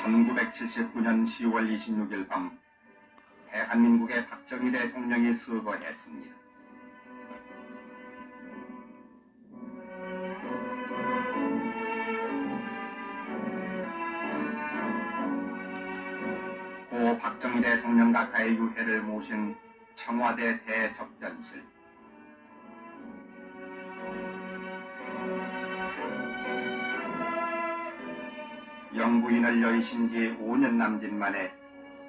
1979년 10월 26일 밤 대한민국의 박정희 대통령이 서거했습니다. 고 박정희 대통령 각하의 유해를 모신 청와대 대접견실. 영부인을 여의신 지 5년 남짓 만에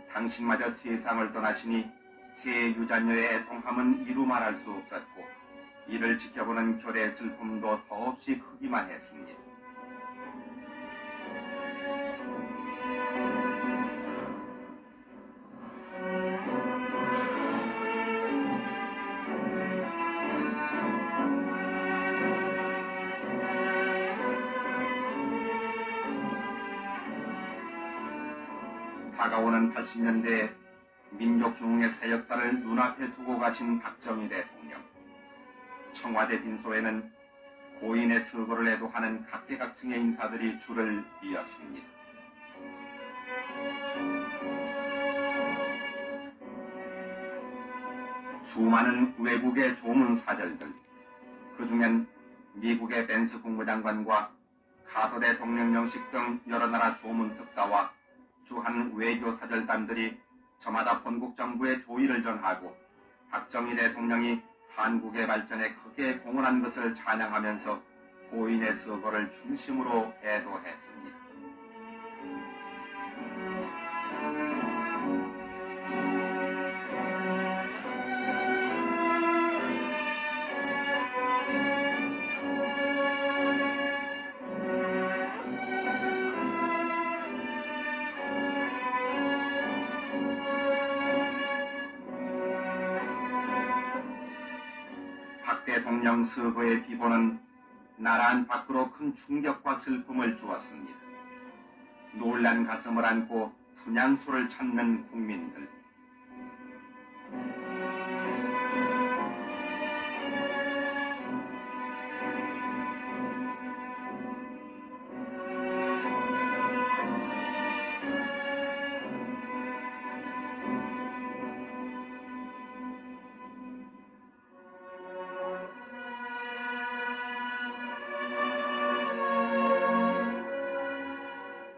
당신마저 세상을 떠나시니 새 유자녀의 애통함은 이루 말할 수 없었고 이를 지켜보는 결의 슬픔도 더없이 크기만 했습니다. 다가오는 80년대에 민족중흥의 새 역사를 눈앞에 두고 가신 박정희 대통령. 청와대 빈소에는 고인의 서거를 애도하는 각계각층의 인사들이 줄을 이었습니다. 수많은 외국의 조문사절들, 그중엔 미국의 벤스 국무장관과 카터 대통령 영식 등 여러 나라 조문특사와 주한 외교사절단들이 저마다 본국 정부에 조의를 전하고 박정희 대통령이 한국의 발전에 크게 공헌한 것을 찬양하면서 고인의 서거를 중심으로 애도했습니다. 박 대통령 서거의 비보는 나라안 밖으로 큰 충격과 슬픔을 주었습니다. 놀란 가슴을 안고 분향소를 찾는 국민들.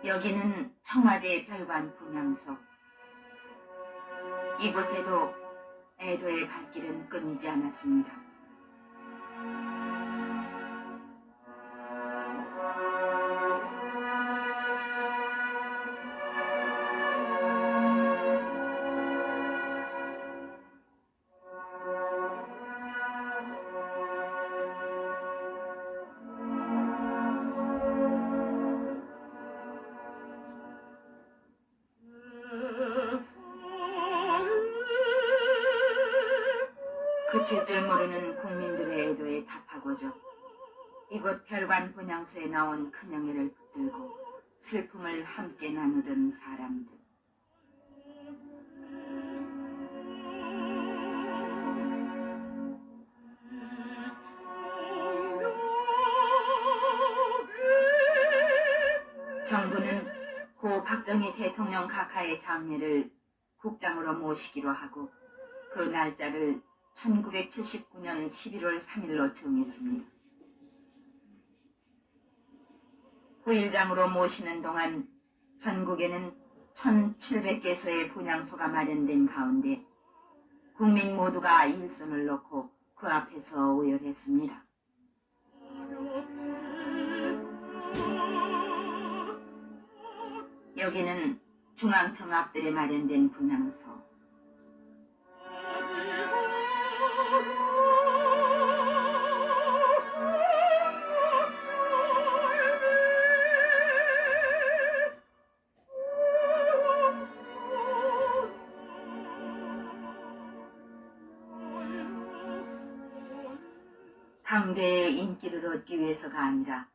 여기는 청와대 별관 분향소. 이곳에도 애도의 발길은 끊이지 않았습니다. 그칠 줄 모르는 국민들의 애도에 답하고자 이곳 별관 분향소에 나온 큰영애를 붙들고 슬픔을 함께 나누던 사람들. 정부는 고 박정희 대통령 각하의 장례를 국장으로 모시기로 하고 그 날짜를 1979년 11월 3일로 정했습니다. 후일장으로 모시는 동안 전국에는 1700개소의 분향소가 마련된 가운데 국민 모두가 일손을 놓고 그 앞에서 오열했습니다. 여기는 중앙청 앞들에 마련된 분향소. 당대의 인기를 얻기 위해서가 아니라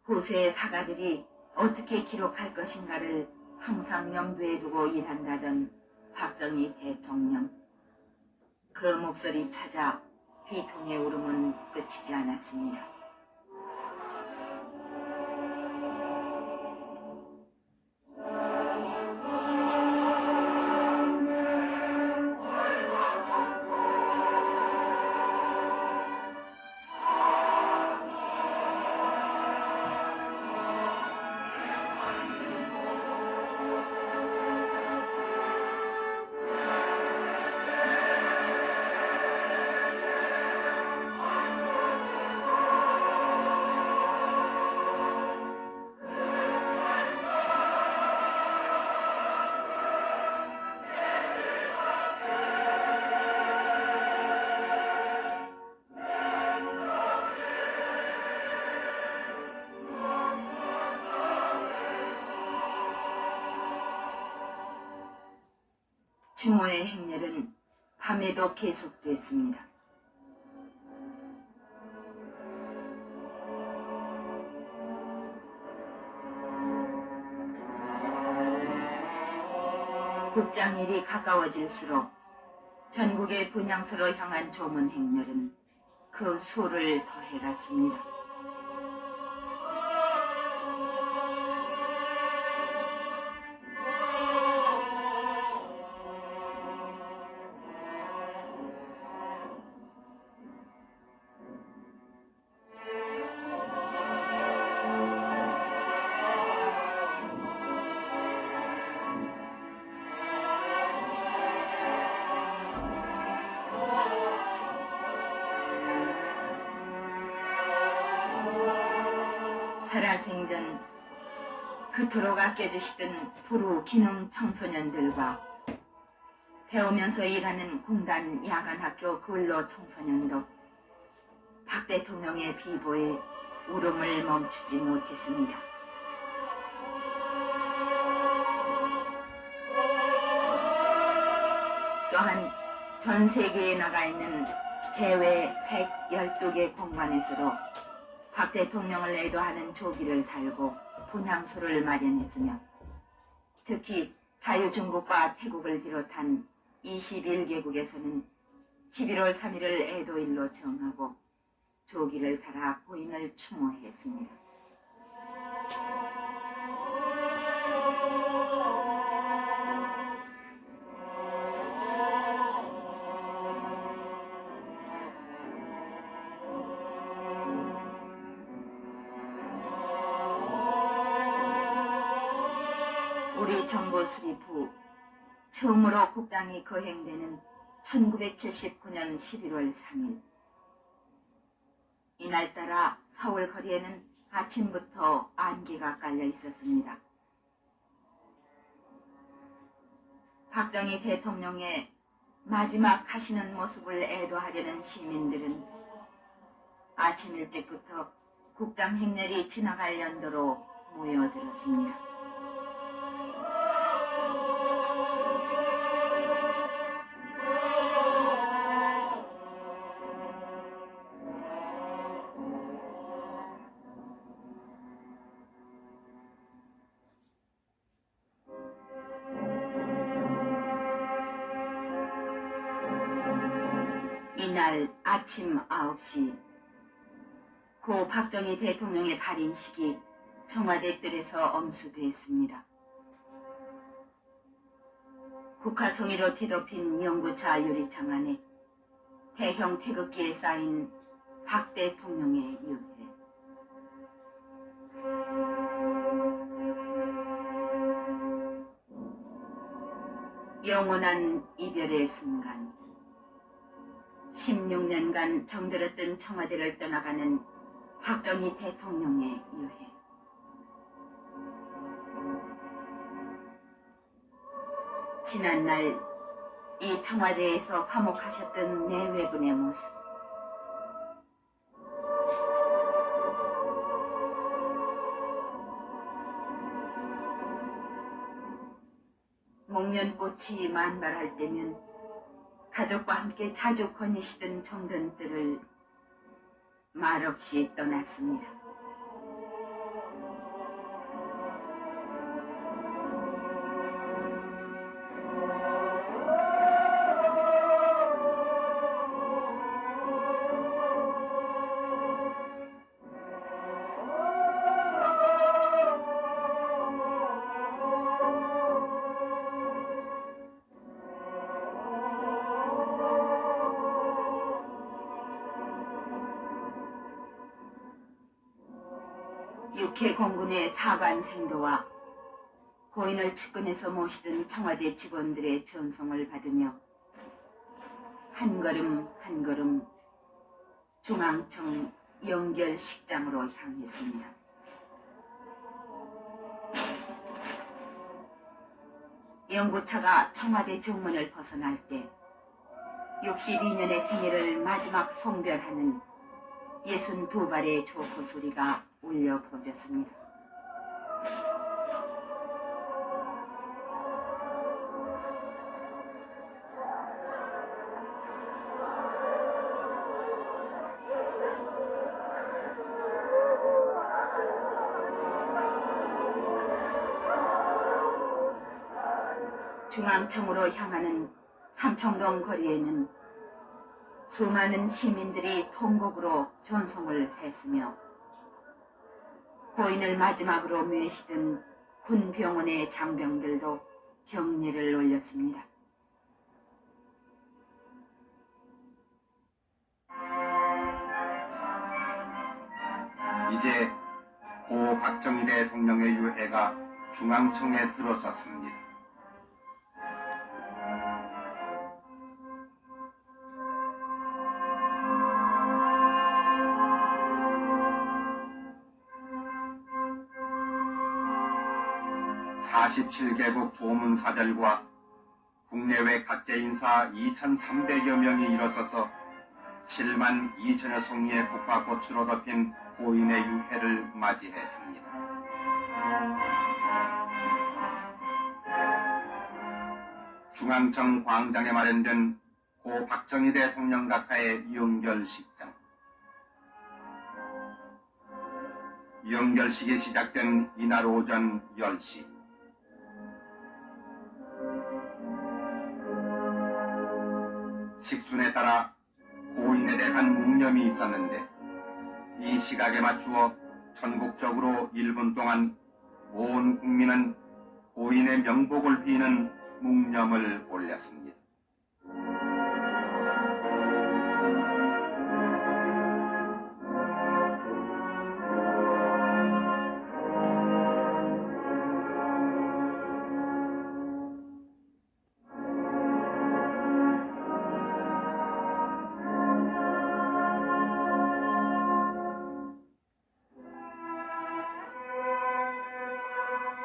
후세의 사가들이 어떻게 기록할 것인가를 항상 염두에 두고 일한다던 박정희 대통령. 그 목소리 찾아 비통의 울음은 그치지 않았습니다. 추모의 행렬은 밤에도 계속됐습니다. 국장일이 가까워질수록 전국의 분향소로 향한 조문 행렬은 그 수를 더해갔습니다. 살아생전 그토록 아껴주시던 부루 기능 청소년들과 배우면서 일하는 공단 야간학교 근로 청소년도 박 대통령의 비보에 울음을 멈추지 못했습니다. 또한 전 세계에 나가 있는 제외 112개 공관에서도 박 대통령을 애도하는 조기를 달고 분향소를 마련했으며 특히 자유중국과 태국을 비롯한 21개국에서는 11월 3일을 애도일로 정하고 조기를 달아 고인을 추모했습니다. 우리 정부 수립 후 처음으로 국장이 거행되는 1979년 11월 3일 이날따라 서울 거리에는 아침부터 안개가 깔려 있었습니다. 박정희 대통령의 마지막 가시는 모습을 애도하려는 시민들은 아침 일찍부터 국장 행렬이 지나갈 연도로 모여들었습니다. 이날 아침 9시 고 박정희 대통령의 발인식이 청와대 뜰에서 엄수됐습니다. 국화송이로 뒤덮인 연구차 유리창 안에 대형 태극기에 쌓인 박 대통령의 유해. 영원한 이별의 순간 16년간 정들었던 청와대를 떠나가는 박정희 대통령의 유해. 지난날 이 청와대에서 화목하셨던 내외분의 모습. 목련꽃이 만발할 때면 가족과 함께 자주 거니시던 정든들을 말없이 떠났습니다. 육해 공군의 사관 생도와 고인을 측근해서 모시던 청와대 직원들의 전송을 받으며 한 걸음 한 걸음 중앙청 영결식장으로 향했습니다. 연구차가 청와대 정문을 벗어날 때 62년의 생애를 마지막 송별하는 62발의 조포 소리가 울려 퍼졌습니다. 중앙청으로 향하는 삼청동 거리에는 수많은 시민들이 통곡으로 전송을 했으며 고인을 마지막으로 묘시던 군병원의 장병들도 경례를 올렸습니다. 이제 고 박정희 대통령의 유해가 중앙청에 들어섰습니다. (47개국) 조문사절과 국내외 각계 인사 2,300여 명이 일어서서 7만 2천여 송이의 국화꽃으로 덮인 고인의 유해를 맞이했습니다. 중앙청 광장에 마련된 고 박정희 대통령 각하의 영결식장. 영결식이 시작된 이날 오전 10시. 식순에 따라 고인에 대한 묵념이 있었는데 이 시각에 맞추어 전국적으로 1분 동안 온 국민은 고인의 명복을 비는 묵념을 올렸습니다.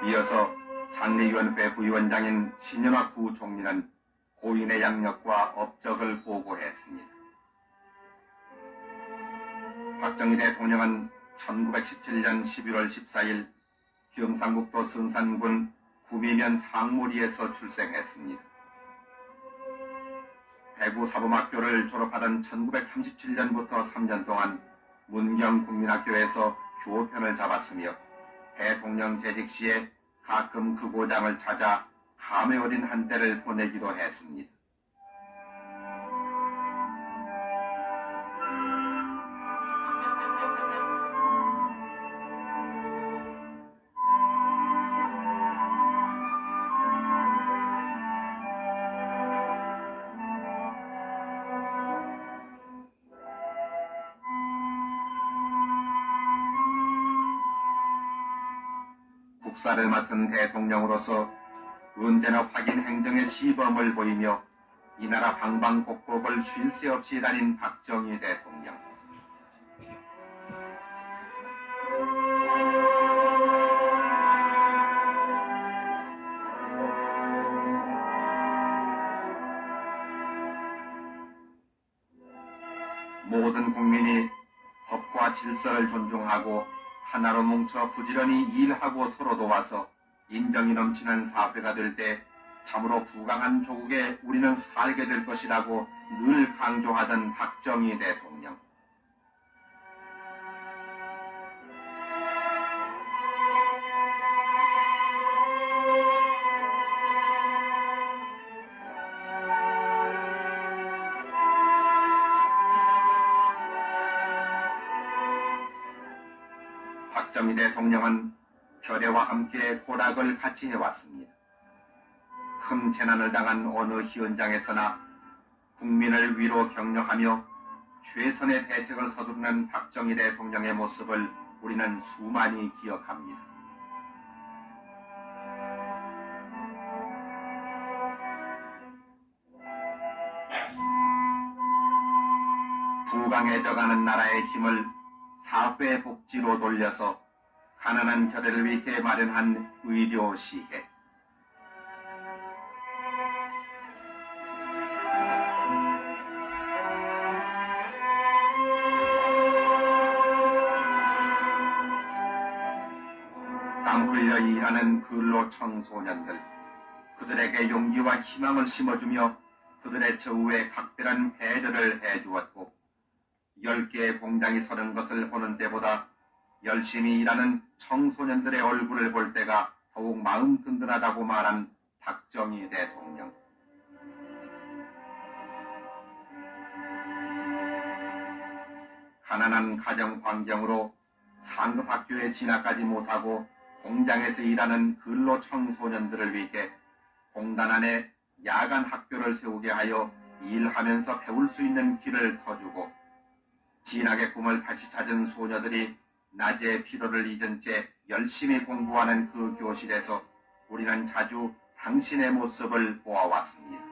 이어서 장례위원회 부위원장인 신현화 부총리는 고인의 양력과 업적을 보고했습니다. 박정희 대통령은 1917년 11월 14일 경상북도 성산군 구미면 상무리에서 출생했습니다. 대구사범학교를 졸업하던 1937년부터 3년 동안 문경국민학교에서 교편을 잡았으며 대통령 재직 시에 가끔 그 고장을 찾아 감회 어린 한때를 보내기도 했습니다. 국사를 맡은 대통령으로서 언제나 확인 행정의 시범을 보이며 이 나라 방방곡곡을 쉴 새 없이 다닌 박정희 대통령. 모든 국민이 법과 질서를 존중하고 하나로 뭉쳐 부지런히 일하고 서로 도와서 인정이 넘치는 사회가 될 때 참으로 부강한 조국에 우리는 살게 될 것이라고 늘 강조하던 박정희 대통령. 박정희 대통령은 결애와 함께 고락을 같이 해왔습니다. 큰 재난을 당한 어느 현장에서나 국민을 위로 격려하며 최선의 대책을 서두르는 박정희 대통령의 모습을 우리는 수많이 기억합니다. 부강해져가는 나라의 힘을 사회 복지로 돌려서 가난한 결애를 위해 마련한 의료시혜. 땀 흘려 일하는 근로 청소년들, 그들에게 용기와 희망을 심어주며 그들의 처우에 각별한 배려를 해주었고 10개의 공장이 서는 것을 보는 때보다 열심히 일하는 청소년들의 얼굴을 볼 때가 더욱 마음 든든하다고 말한 박정희 대통령. 가난한 가정 환경으로 상급 학교에 진학하지 못하고 공장에서 일하는 근로 청소년들을 위해 공단 안에 야간 학교를 세우게 하여 일하면서 배울 수 있는 길을 터주고, 진학의 꿈을 다시 찾은 소녀들이 낮에 피로를 잊은 채 열심히 공부하는 그 교실에서 우리는 자주 당신의 모습을 보아왔습니다.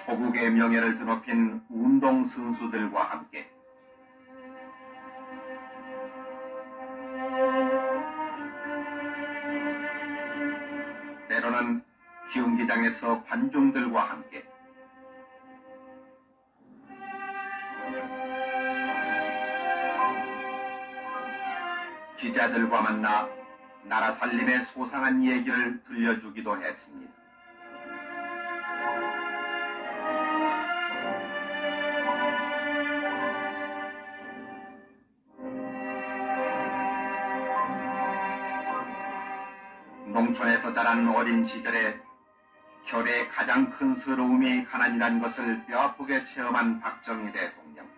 조국의 명예를 드높인 운동 선수들과 함께 때로는 경기장에서 관중들과 함께 기자들과 만나 나라 살림의 소상한 얘기를 들려주기도 했습니다. 농촌에서 자란 어린 시절에 결의 가장 큰 서러움이 가난이란 것을 뼈아프게 체험한 박정희 대통령.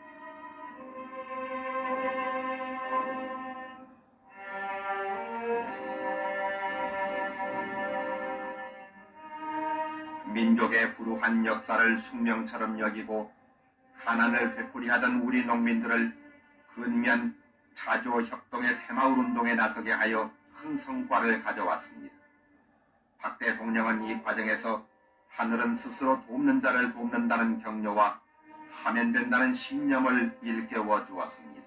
민족의 불우한 역사를 숙명처럼 여기고 가난을 되풀이하던 우리 농민들을 근면 자조 협동의 새마을 운동에 나서게 하여 큰 성과를 가져왔습니다. 박 대통령은 이 과정에서 하늘은 스스로 돕는 자를 돕는다는 격려와 하면 된다는 신념을 일깨워 주었습니다.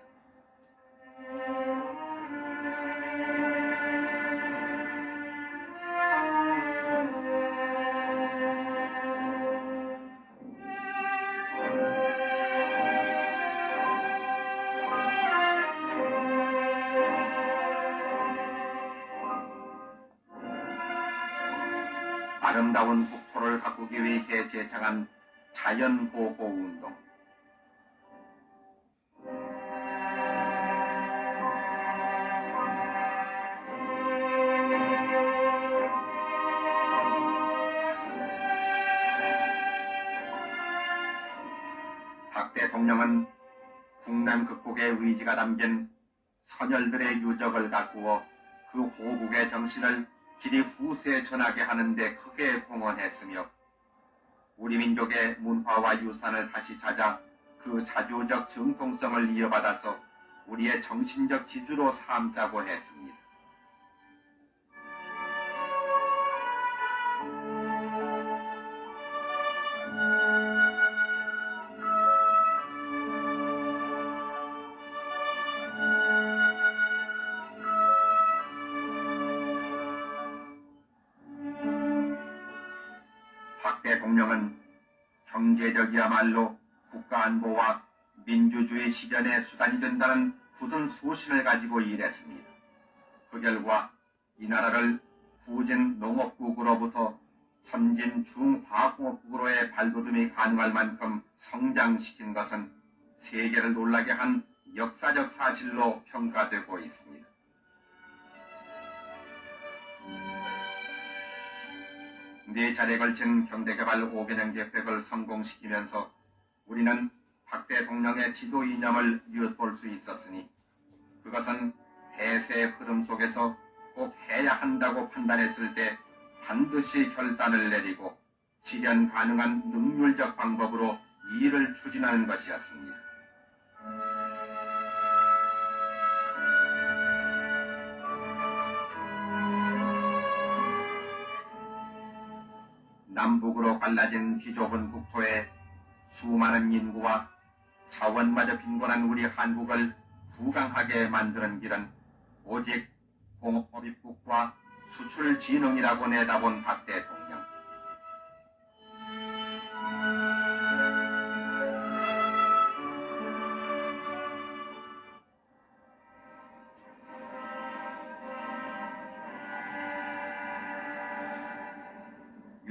아름다운 국토를 가꾸기 위해 제창한 자연보호운동. 박 대통령은 국난 극복의 의지가 담긴 선열들의 유적을 가꾸어 그 호국의 정신을 길이 후세에 전하게 하는 데 크게 공헌했으며, 우리 민족의 문화와 유산을 다시 찾아 그 자조적 정통성을 이어받아서 우리의 정신적 지주로 삼자고 했습니다. 박 대통령은 경제력이야말로 국가안보와 민주주의 실현의 수단이 된다는 굳은 소신을 가지고 일했습니다. 그 결과 이 나라를 후진 농업국으로부터 선진 중화학공업국으로의 발돋움이 가능할 만큼 성장시킨 것은 세계를 놀라게 한 역사적 사실로 평가되고 있습니다. 네 차례에 걸친 경제개발 5개년 계획을 성공시키면서 우리는 박 대통령의 지도 이념을 엿볼 수 있었으니, 그것은 대세의 흐름 속에서 꼭 해야 한다고 판단했을 때 반드시 결단을 내리고 실현 가능한 능률적 방법으로 일을 추진하는 것이었습니다. 남북으로 갈라진 비좁은 국토에 수많은 인구와 자원마저 빈곤한 우리 한국을 부강하게 만드는 길은 오직 공업입국과 수출진흥이라고 내다본 박 대통령.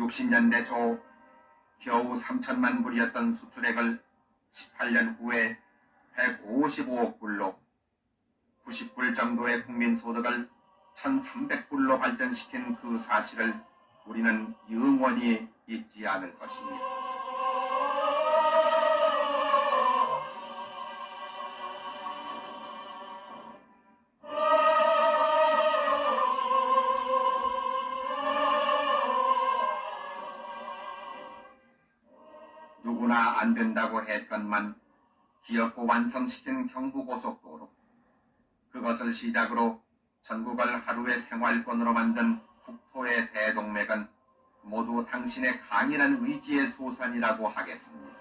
60년대 초 겨우 3천만 불이었던 수출액을 18년 후에 155억 불로 90불 정도의 국민소득을 1300불로 발전시킨 그 사실을 우리는 영원히 잊지 않을 것입니다. 누구나 안 된다고 했건만 기었고 완성시킨 경부고속도로, 그것을 시작으로 전국을 하루의 생활권으로 만든 국토의 대동맥은 모두 당신의 강인한 의지의 소산이라고 하겠습니다.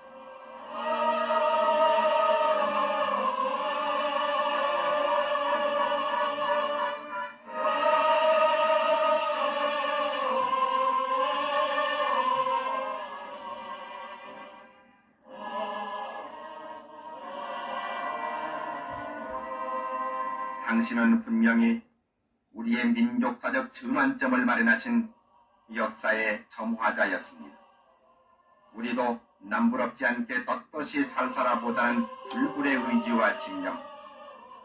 당신은 분명히 우리의 민족사적 전환점을 마련하신 역사의 점화자였습니다. 우리도 남부럽지 않게 떳떳이 잘 살아보자는 불굴의 의지와 집념,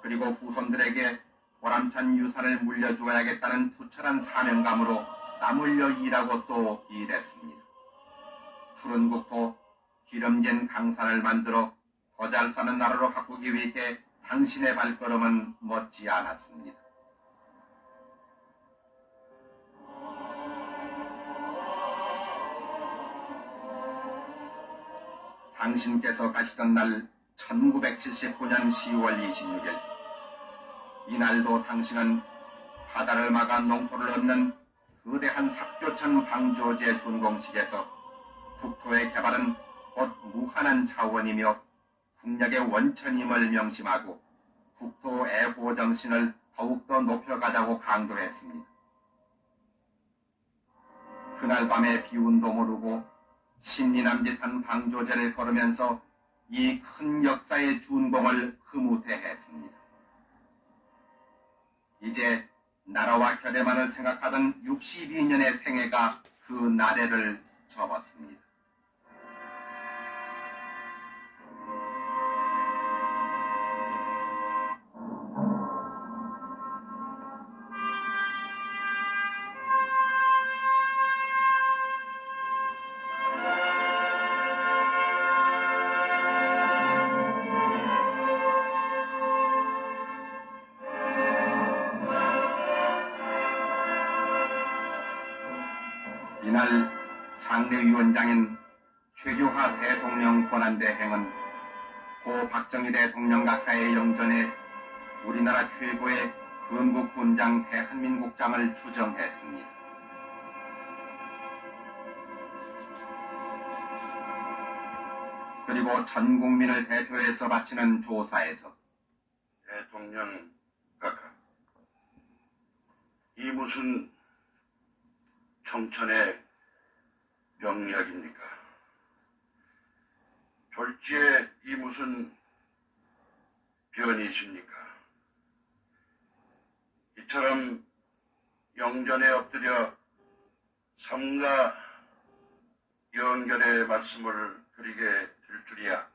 그리고 후손들에게 보람찬 유산을 물려주어야겠다는 투철한 사명감으로 땀 흘려 일하고 또 일했습니다. 푸른 국토, 기름진 강산을 만들어 더 잘 사는 나라로 가꾸기 위해 당신의 발걸음은 멎지 않았습니다. 당신께서 가시던 날 1979년 10월 26일, 이날도 당신은 바다를 막아 농토를 얻는 거대한 삽교천 방조제 준공식에서 국토의 개발은 곧 무한한 차원이며 국력의 원천임을 명심하고 국토 애호 정신을 더욱더 높여가자고 강조했습니다. 그날 밤에 비운도 모르고 신리남짓한 방조제를 걸으면서 이 큰 역사의 준공을 흐뭇해했습니다. 이제 나라와 결의만을 생각하던 62년의 생애가 그 나래를 접었습니다. 이날 장례위원장인 최규하 대통령 권한대행은 고 박정희 대통령 각하의 영전에 우리나라 최고의 건국훈장 대한민국장을 추정했습니다. 그리고 전 국민을 대표해서 바치는 조사에서 대통령 각하, 이 무슨 청천의 명약입니까? 졸지에 이 무슨 변이십니까? 이처럼 영전에 엎드려 삼가 연결의 말씀을 드리게 될 줄이야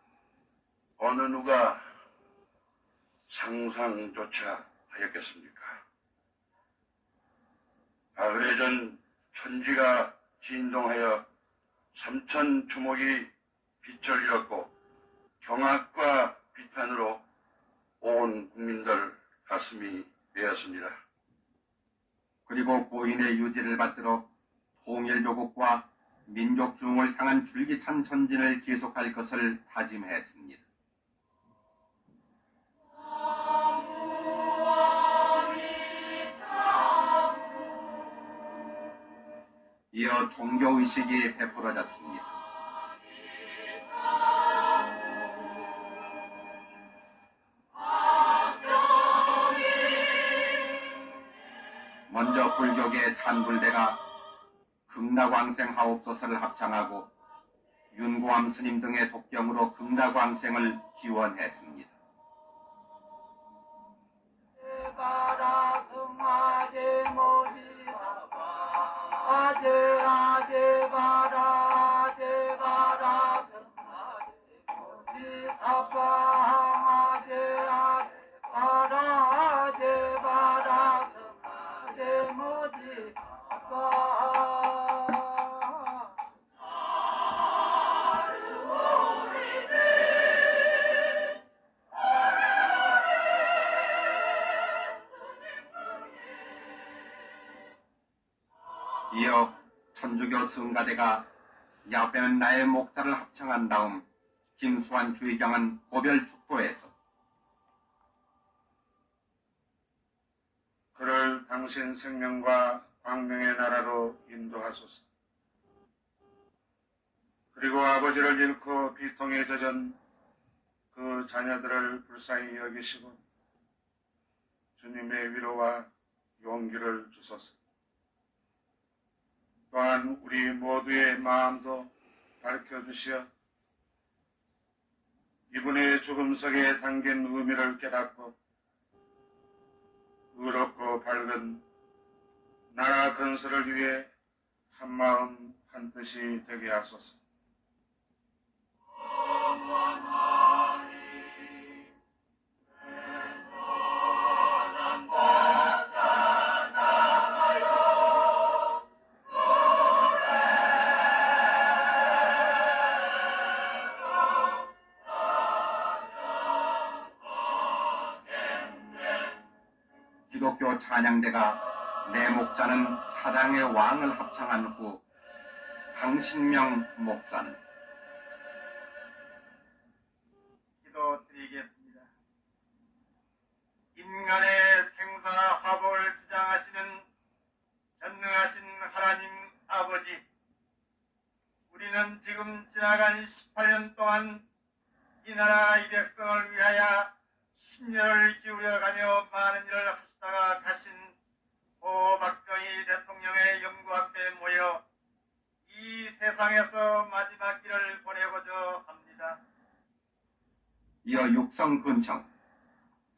어느 누가 상상조차 하였겠습니까? 가을에전 천지가 진동하여 삼천 주목이 빛을 잃었고 경악과 비탄으로 온 국민들 가슴이 메었습니다. 그리고 고인의 유지를 받들어 통일조국과 민족중흥을 향한 줄기찬 전진을 계속할 것을 다짐했습니다. 이어 종교의식이 베풀어졌습니다. 먼저 불교계 찬불대가 극락왕생하옵소서를 합창하고 윤고암 스님 등의 독경으로 극락왕생을 기원했습니다. 아제 아제 바라 아제 바라 사파 아제 아제 바라 아제 바라 아제 모지 아빠 이어 천주교 성가대가 야빼는 나의 목자를 합창한 다음 김수환 주의장은 고별 축도에서 그를 당신 생명과 광명의 나라로 인도하소서. 그리고 아버지를 잃고 비통에 젖은 그 자녀들을 불쌍히 여기시고 주님의 위로와 용기를 주소서. 또한 우리 모두의 마음도 밝혀주시어 이분의 죽음 속에 담긴 의미를 깨닫고 의롭고 밝은 나라 건설을 위해 한마음 한뜻이 되게 하소서. 기독교 찬양대가 내 목자는 사랑의 왕을 합창한 후 강신명 목사는 기도드리겠습니다. 인간의 생사 화복을 주장하시는 전능하신 하나님 아버지, 우리는 지금 지나간 18년 동안 이 나라 이 백성을 위하여 심려를 기울여가며 많은 일을 하시다가 가신 고 박정희 대통령의 영구 앞에 모여 이 세상에서 마지막 길을 보내고자 합니다. 이어 육성근청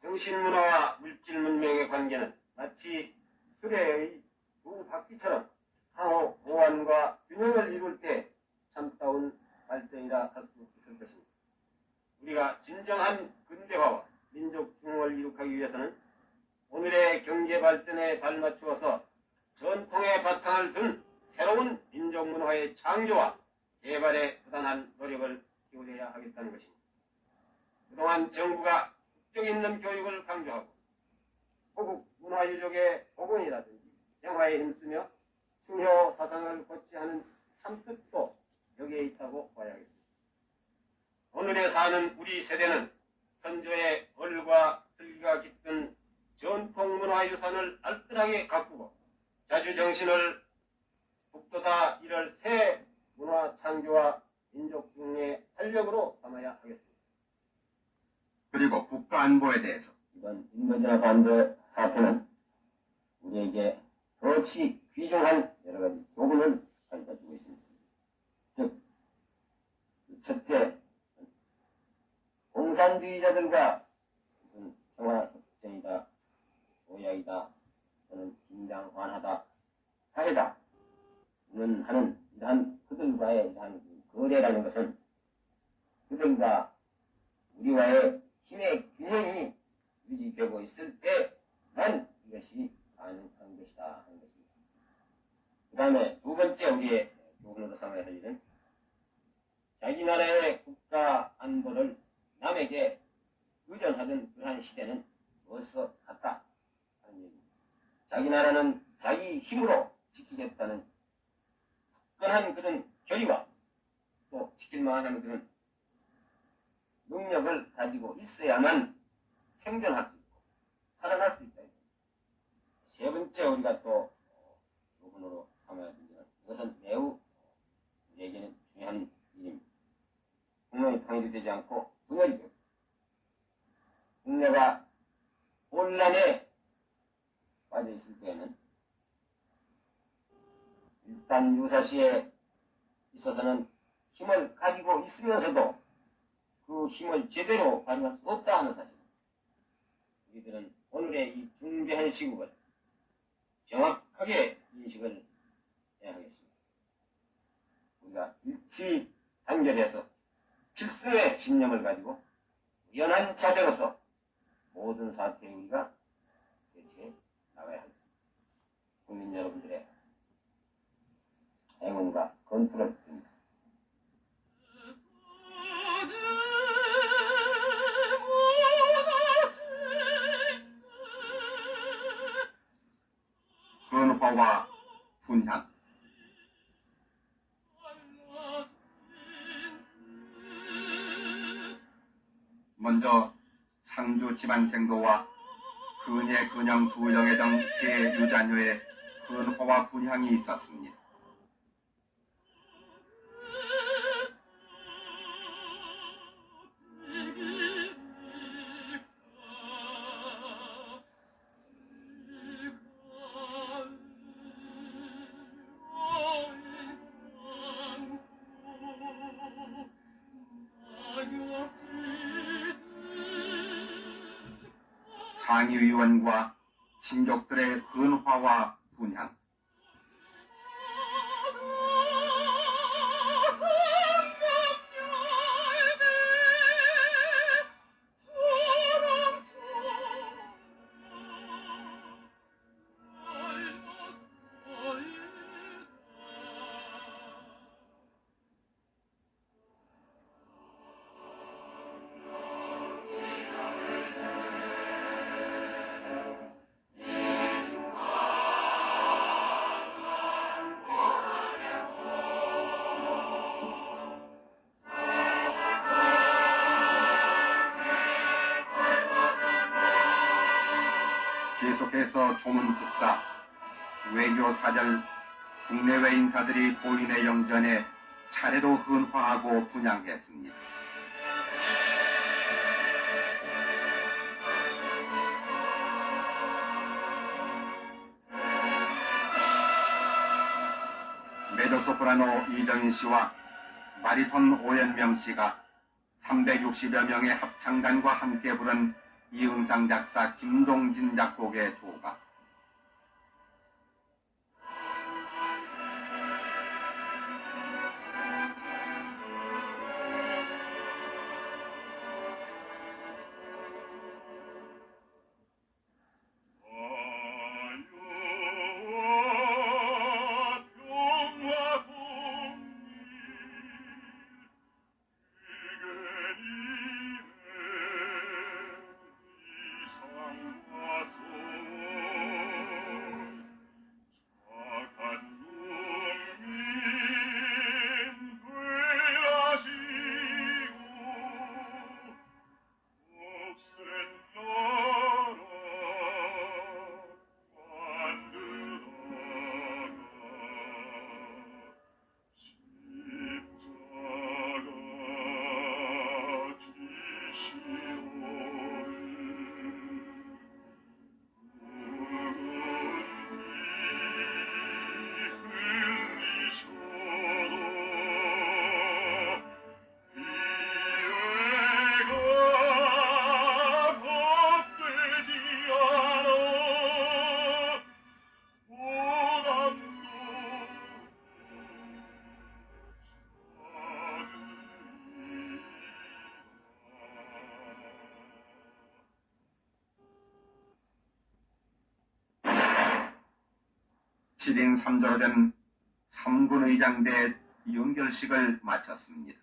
정신문화와 물질문명의 관계는 마치 수레의 두 바퀴처럼 상호 보완과 균형을 이룰 때 참다운 발전이라 할 수 있을 것입니다. 우리가 진정한 근대화와 민족 중흥을 이룩하기 위해서는 오늘의 경제 발전에 발맞추어서 전통의 바탕을 둔 새로운 민족 문화의 창조와 개발에 부단한 노력을 기울여야 하겠다는 것입니다. 그동안 정부가 국적 있는 교육을 강조하고 호국 문화유적의 복원이라든지 정화에 힘쓰며 중요 사상을 고취하는 참뜻도 여기에 있다고 봐야 하겠습니다. 오늘에 사는 우리 세대는 선조의 얼과 슬기가 깃든 전통문화유산을 알뜰하게 가꾸고 자주정신을 북돋아 이를 새 문화 창조와 민족 중흥의 활력으로 삼아야 하겠습니다. 그리고 국가안보에 대해서 이번 인도지나 반도 사태는 우리에게 더없이 귀중한 여러 가지 교훈을 가르쳐주고 있습니다. 즉, 첫째, 공산주의자들과 무슨 평화협정이다, 조약이다, 또는 긴장완하다, 화해다, 는 하는 이러한 그들과의 이러한 거래라는 것은 그들과 우리와의 힘의 균형이 유지되고 있을 때만 이것이 가능한 것이다 하는 것입니다. 그 다음에 두 번째 우리의 교훈으로 삼아야 할 일은 자기 나라의 국가 안보를 남에게 의존하던 그러한 시대는 벌써 갔다 하는 얘기입니다. 자기 나라는 자기 힘으로 지키겠다는 굳건한 그런 결의와 또 지킬만한 그런 능력을 가지고 있어야만 생존할 수 있고 살아날 수 있다. 세 번째 우리가 또 교훈으로 삼아야 할 일은 이것은 매우 우리에게는 중요한 일입니다. 국론이 통일이 되지 않고 분열이 되고 국내가 혼란에 빠져 있을 때에는 일단 유사시에 있어서는 힘을 가지고 있으면서도 그 힘을 제대로 발휘할 수 없다 하는 사실. 우리들은 오늘의 이 중대한 시국을 정확하게 인식을 해야 하겠습니다. 우리가 일치 단결해서 필수의 신념을 가지고 유연한 자세로서 모든 사태에 우리가 대처해 나가야 하겠습니다. 국민 여러분들의 행운과 건투를 빕니다. 헌화와 분향. 먼저 상주 집안생도와 근예 근영 두 영예 등 세 유자녀의 헌화와 분향이 있었습니다. 장의위원과 친족들의 헌화와 분향. 계속해서 조문특사, 외교사절, 국내외 인사들이 고인의 영전에 차례로 헌화하고 분향했습니다. 메조소프라노 이정인 씨와 바리톤 오연명 씨가 360여 명의 합창단과 함께 부른 이응상 작사 김동진 작곡의 조가. 칠인 3조로 된 3군 의장대 연결식을 마쳤습니다.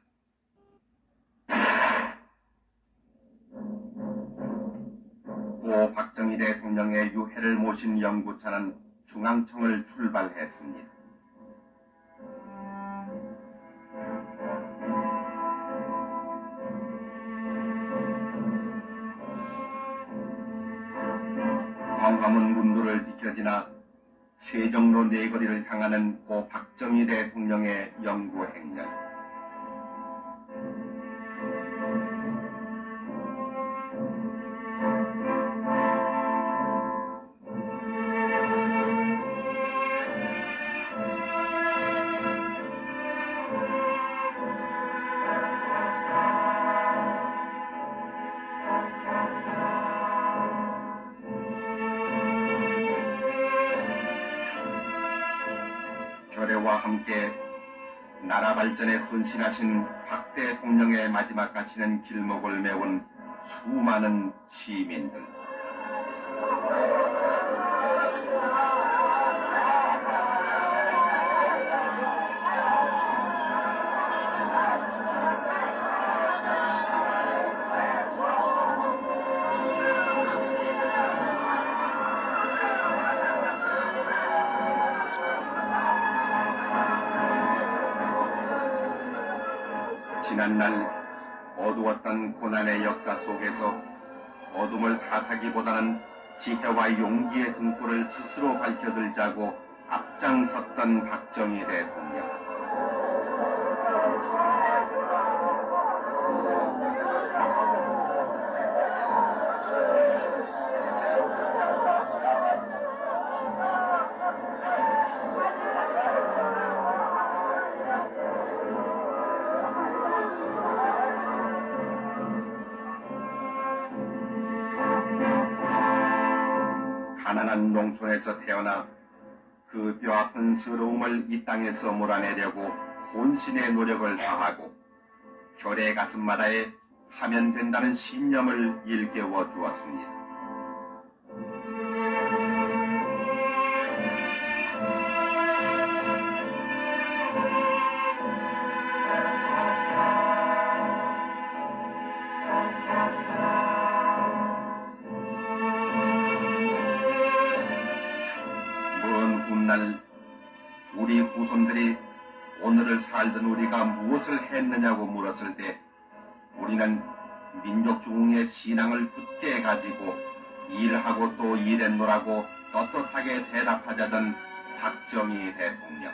고 박정희 대통령의 유해를 모신 연구차는 중앙청을 출발했습니다. 광화문 문로를 비켜 지나 세종로 네거리를 향하는 고 박정희 대통령의 영구 행렬. 발전에 헌신하신 박 대통령의 마지막 가시는 길목을 메운 수많은 시민들. 지난날 어두웠던 고난의 역사 속에서 어둠을 탓하기보다는 지혜와 용기의 등불을 스스로 밝혀들자고 앞장섰던 박정희 대통령. 가난한 농촌에서 태어나 그 뼈아픈 서러움을 이 땅에서 몰아내려고 혼신의 노력을 다하고 결의 가슴마다에 하면 된다는 신념을 일깨워 주었습니다. 먼 훗날 우리 후손들이 오늘을 살던 우리가 무엇을 했느냐고 물었을 때 우리는 민족중흥의 신앙을 굳게 가지고 일하고 또 일했노라고 떳떳하게 대답하자던 박정희 대통령.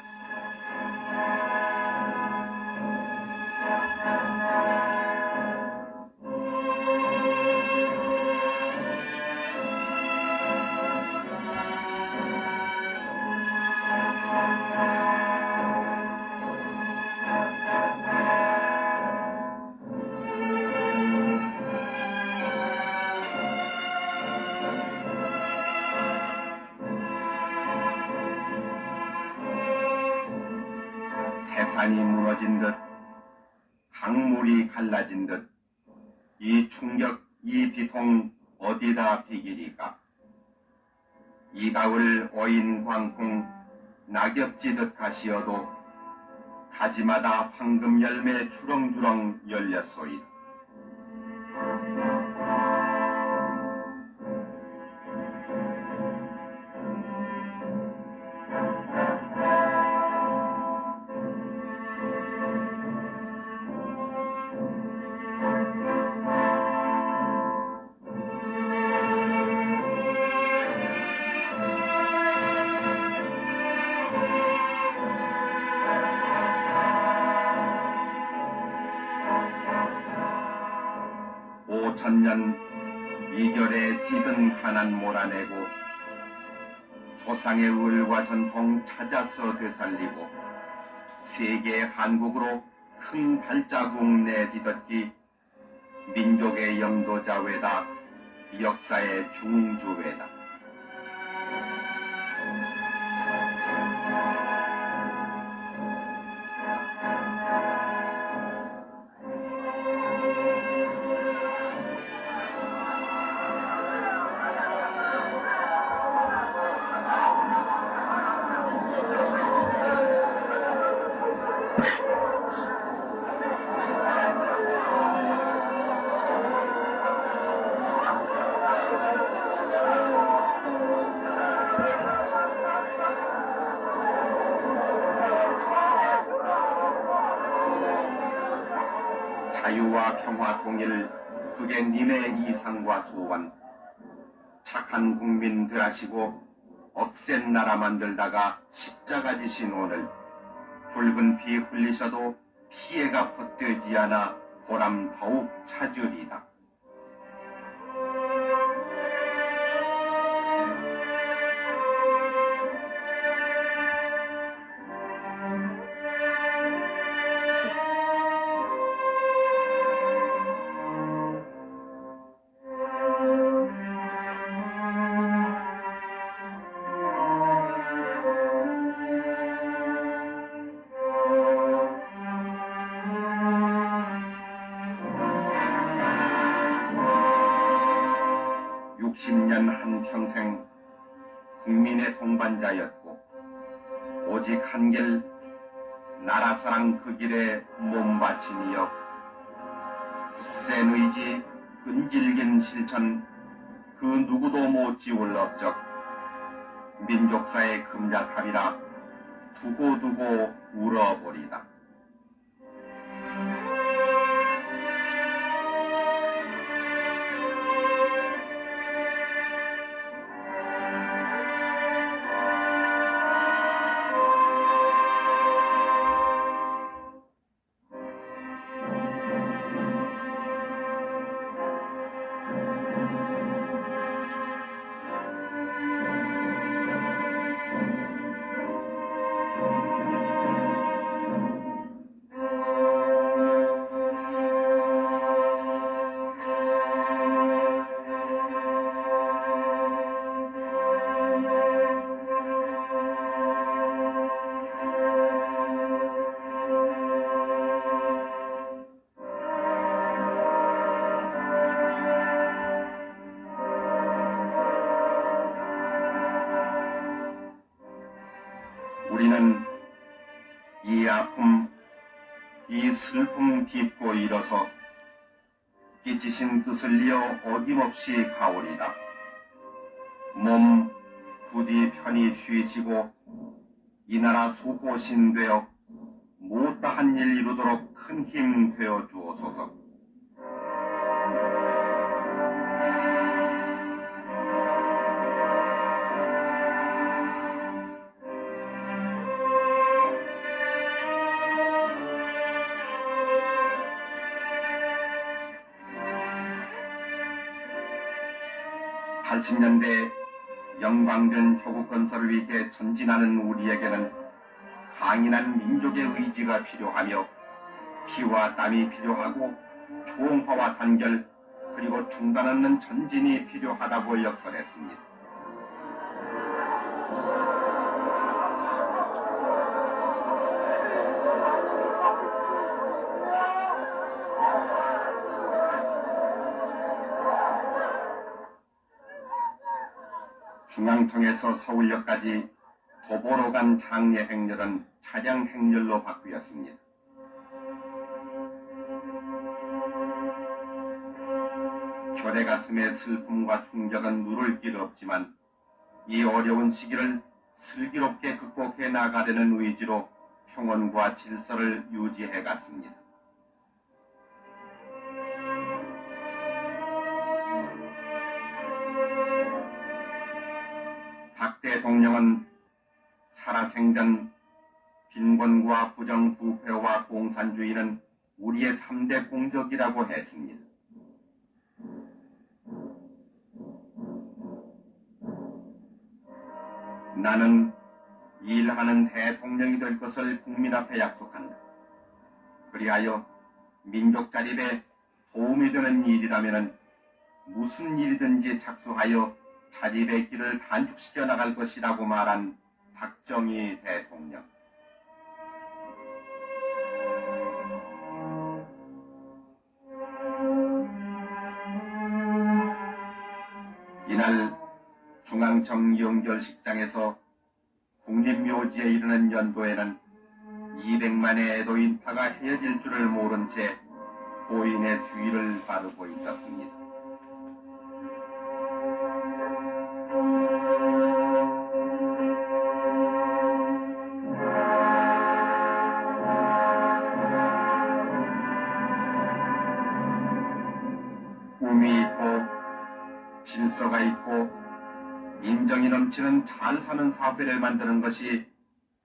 해산이 무너진 듯 강물이 갈라진 듯 이 충격, 이 비통 어디다 비기리까. 이 가을 어인 광풍 낙엽지듯 가시어도 가지마다 황금 열매 주렁주렁 열렸소이다. 오천년 이결에 찌든 가난 몰아내고 조상의 을과 전통 찾아서 되살리고 세계 한국으로 큰 발자국 내딛었기 민족의 영도자외다 역사의 중주외다. 자유와 평화 통일, 그게 님의 이상과 소원. 착한 국민 되하시고 억센 나라 만들다가 십자가 지신 오늘 붉은 피 흘리셔도 피해가 헛되지 않아 보람 더욱 차주리다. 60년 한평생 국민의 동반자였고 오직 한길 나라사랑 그 길에 몸바친 이여 굳센 의지 끈질긴 실천 그 누구도 못 지울 업적 민족사의 금자탑이라 두고두고 울어버리다. 우리는 이 아픔, 이 슬픔 딛고 일어서 끼치신 뜻을 이어 어김없이 가오리다. 몸 부디 편히 쉬시고 이 나라 수호신 되어 못다한 일 이루도록 큰 힘 되어 주옵소서. (80년대) 영광된 조국 건설을 위해 전진하는 우리에게는 강인한 민족의 의지가 필요하며 피와 땀이 필요하고 총화와 단결 그리고 중단 없는 전진이 필요하다고 역설했습니다. 중앙청에서 서울역까지 도보로 간 장례 행렬은 차량 행렬로 바뀌었습니다. 결의 가슴의 슬픔과 충격은 누를 길 없지만 이 어려운 시기를 슬기롭게 극복해 나가려는 의지로 평온과 질서를 유지해 갔습니다. 박 대통령은 살아생전 빈곤과 부정부패와 공산주의는 우리의 3대 공적이라고 했습니다. 나는 일하는 대통령이 될 것을 국민 앞에 약속한다. 그리하여 민족 자립에 도움이 되는 일이라면 무슨 일이든지 착수하여 자립의 길을 단축시켜 나갈 것이라고 말한 박정희 대통령. 이날 중앙청 영결식장에서 국립묘지에 이르는 연도에는 200만의 애도 인파가 헤어질 줄을 모른 채 고인의 뒤를 바르고 있었습니다. 꿈이 있고 질서가 있고 인정이 넘치는 잘 사는 사회를 만드는 것이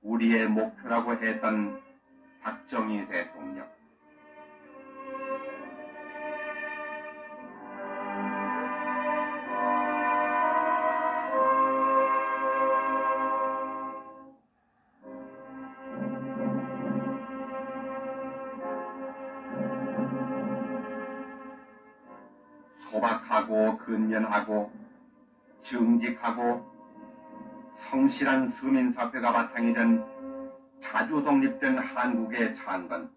우리의 목표라고 했던 박정희 대통령. 소박하고 근면하고 정직하고 성실한 서민사회가 바탕이 된 자주 독립된 한국의 창건,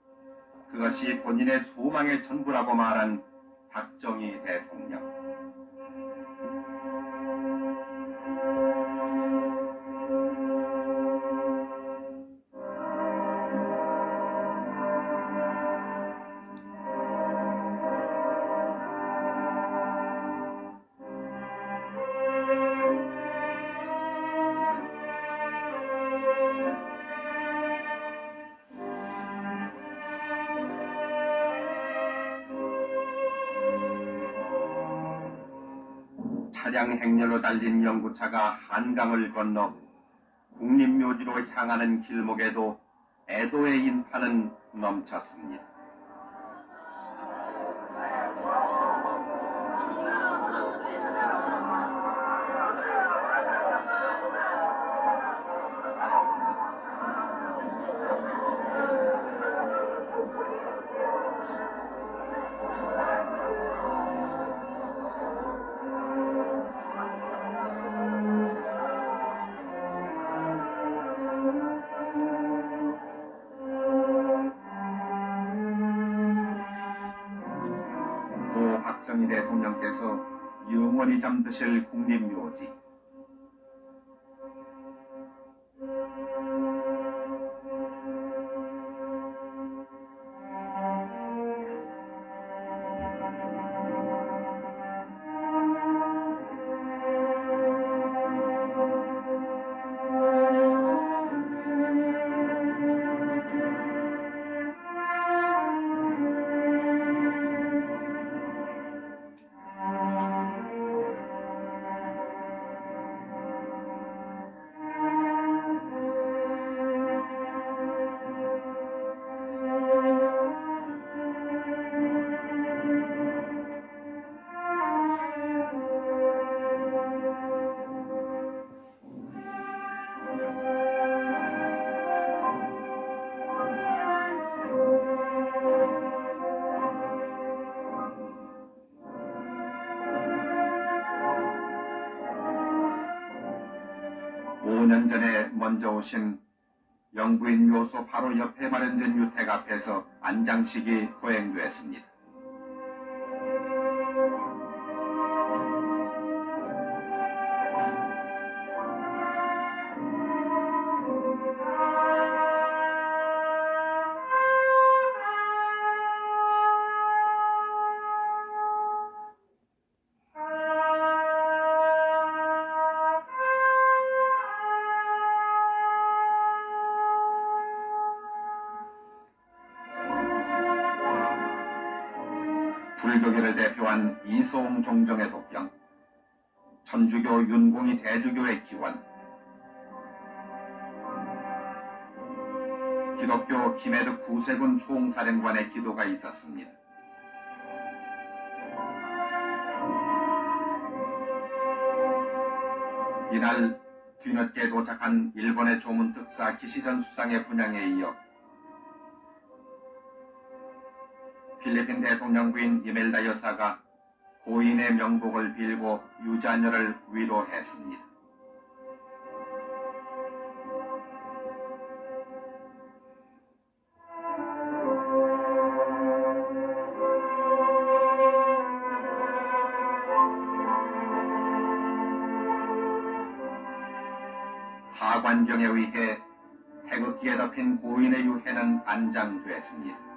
그것이 본인의 소망의 전부라고 말한 박정희 대통령. 차량 행렬로 달린 영구차가 한강을 건너 국립묘지로 향하는 길목에도 애도의 인파는 넘쳤습니다. 고 박정희 대통령께서 영원히 잠드실 국립묘지. 오 년 전에 먼저 오신 영부인 묘소 바로 옆에 마련된 유택 앞에서 안장식이 거행되었습니다. 불교계를 대표한 이소홍 종정의 독경, 천주교 윤공이 대주교의 기원, 기독교 김해득 구세군 총사령관의 기도가 있었습니다. 이날 뒤늦게 도착한 일본의 조문특사 기시전 수상의 분향에 이어 필리핀 대통령 부인 이멜다 여사가 고인의 명복을 빌고 유자녀를 위로했습니다. 하관경에 의해 태극기에 덮인 고인의 유해는 안장되었습니다.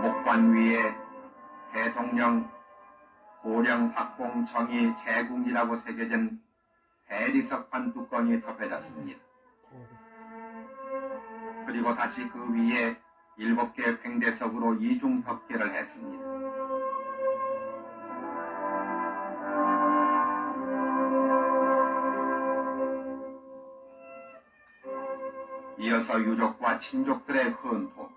목관 위에 대통령 고령 학봉 정의 제국이라고 새겨진 대리석판 뚜껑이 덮여졌습니다. 그리고 다시 그 위에 7개 횡대석으로 이중 덮개를 했습니다. 이어서 유족과 친족들의 헌토,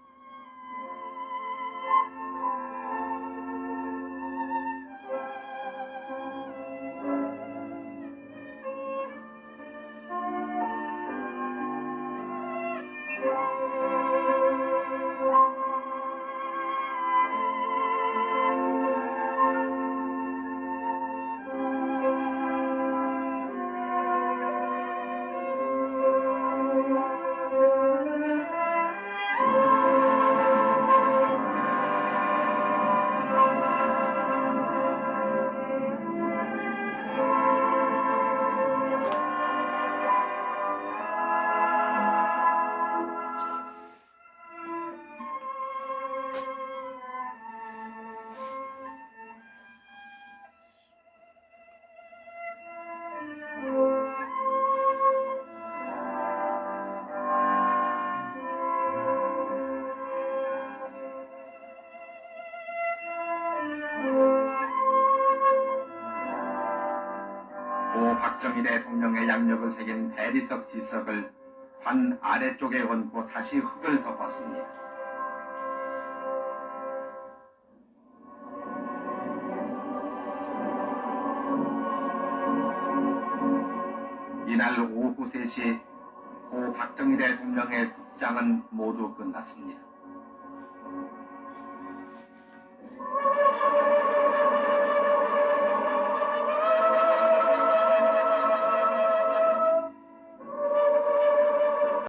박정희 대통령의 양력을 새긴 대리석 지석을 관 아래쪽에 얹고 다시 흙을 덮었습니다. 이날 오후 3시 고 박정희 대통령의 국장은 모두 끝났습니다.